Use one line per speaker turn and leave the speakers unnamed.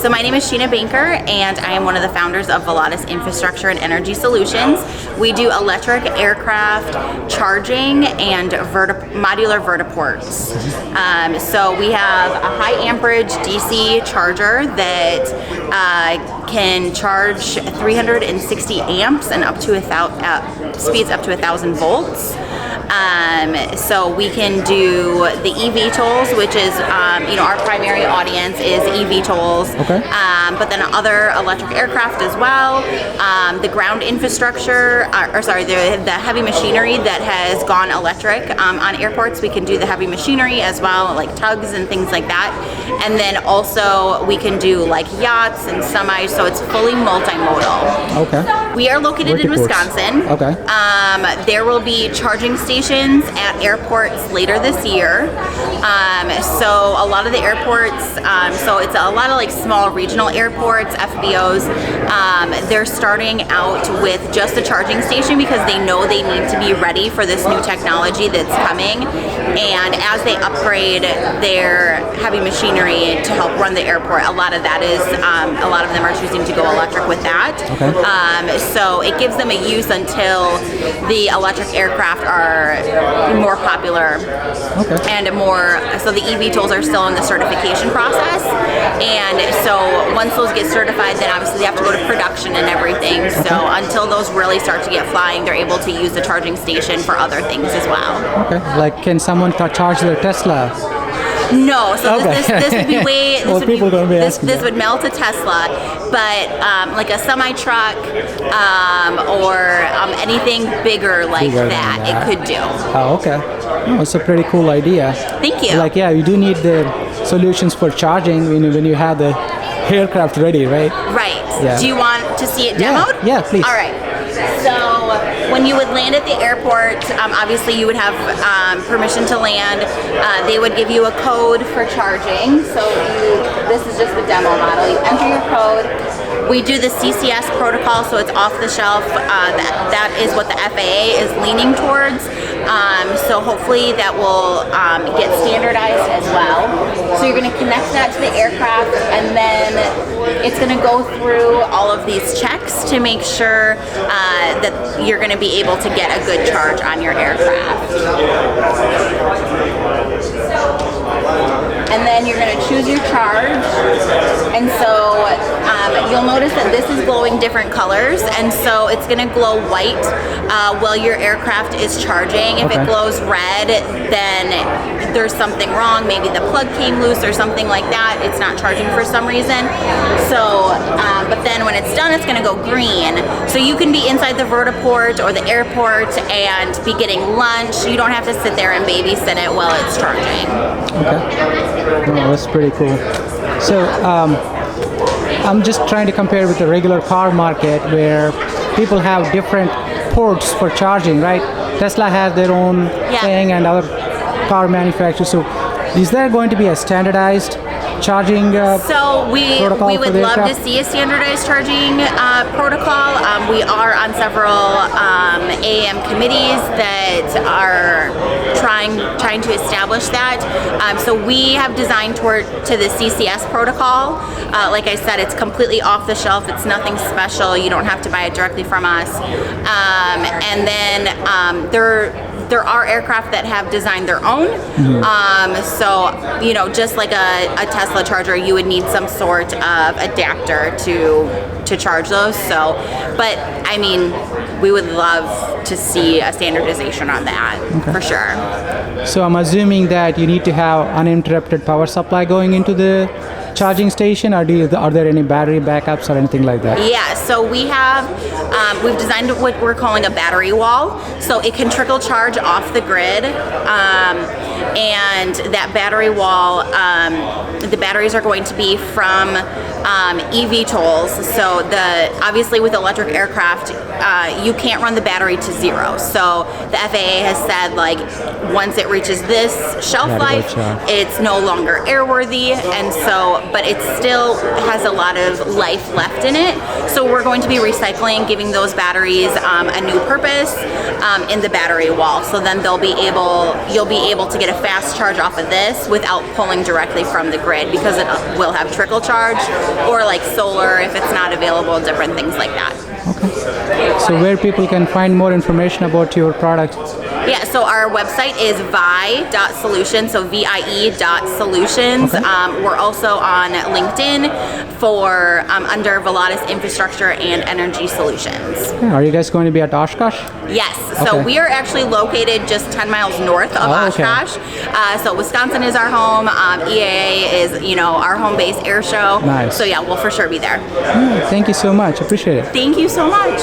So my name is Sheena Banker, and I am one of the founders of Volatus Infrastructure and Energy Solutions. We do electric aircraft charging and modular vertiports. So we have a high amperage DC charger that can charge 360 amps and up to speeds up to 1,000 volts. So we can do the EVTOLs, which is, our primary audience is EVTOLs,
okay.
But then other electric aircraft as well. The ground infrastructure, the heavy machinery that has gone electric on airports, we can do the heavy machinery as well, like tugs and things like that. And then also we can do like yachts and semis, so it's fully multimodal.
Okay.
We are located in Wisconsin.
Okay.
There will be charging stations at airports later this year. So a lot of the airports, so it's a lot of like small regional airports, FBOs, they're starting out with just a charging station because they know they need to be ready for this new technology that's coming. And as they upgrade their heavy machinery to help run the airport, a lot of them are choosing to go electric with that.
Okay.
So it gives them a use until the electric aircraft are more popular.
Okay.
And more, so the eVTOLs are still in the certification process. And so once those get certified, then obviously they have to go to production and everything. Okay. So until those really start to get flying, they're able to use the charging station for other things as well.
Okay. Like, can someone charge their Tesla?
No, so
okay.
this would be way. This would melt a Tesla, but like a semi truck or anything bigger like that, it could do.
Oh, okay. Oh, it's a pretty cool idea.
Thank you.
Like, yeah, you do need the solutions for charging when you have the aircraft ready, right?
Right.
Yeah.
Do you want to see it demoed?
Yeah, please.
All right. So when you would land at the airport, obviously you would have permission to land. They would give you a code for charging. So this is just the demo model. You enter your code. We do the CCS protocol, so it's off the shelf. That is what the FAA is leaning towards. So hopefully that will get standardized as well. So you're going to connect that to the aircraft, and then it's going to go through all of these checks to make sure that you're going to be able to get a good charge on your aircraft. And then you're going to choose your charge. And so you'll notice that this is glowing different colors, and so it's going to glow white while your aircraft is charging. If it glows red, then there's something wrong. Maybe the plug came loose or something like that. It's not charging for some reason. So, but then when it's done, it's going to go green. So you can be inside the vertiport or the airport and be getting lunch. You don't have to sit there and babysit it while it's charging.
Okay. Oh, that's pretty cool. So I'm just trying to compare with the regular car market where people have different ports for charging, right? Tesla has their own thing and other car manufacturers. So is there going to be a standardized charging
so we would love to see a standardized charging protocol. We are on several AAM committees that are trying to establish that. So we have designed to the CCS protocol. Like I said, it's completely off the shelf. It's nothing special. You don't have to buy it directly from us. And then there are aircraft that have designed their own. So, just like a Tesla charger, you would need some sort of adapter to charge those. So, but I mean, we would love to see a standardization on that for sure.
So I'm assuming that you need to have uninterrupted power supply going into the charging station, or are there any battery backups or anything like that?
Yeah, so we've designed what we're calling a battery wall, so it can trickle charge off the grid, and that battery wall, the batteries are going to be from EVTOLs. So obviously with electric aircraft, you can't run the battery to zero. So the FAA has said like once it reaches this shelf life, it's no longer airworthy, and so but it still has a lot of life left in it. So we're going to be recycling, giving those batteries a new purpose in the battery wall. So then you'll be able to get a fast charge off of this without pulling directly from the grid, because it will have trickle charge or like solar if it's not available, different things like that.
Okay. So where people can find more information about your product?
Yeah, so our website is vie.solutions, so VIE.solutions.
Okay.
We're also on LinkedIn for under Volatus Infrastructure and Energy Solutions.
Yeah, are you guys going to be at Oshkosh?
Yes, so
Okay.
we are actually located just 10 miles north of Oshkosh. So Wisconsin is our home. EAA is, our home base air show.
Nice.
So yeah, we'll for sure be there.
Thank you so much. Appreciate it.
Thank you so much.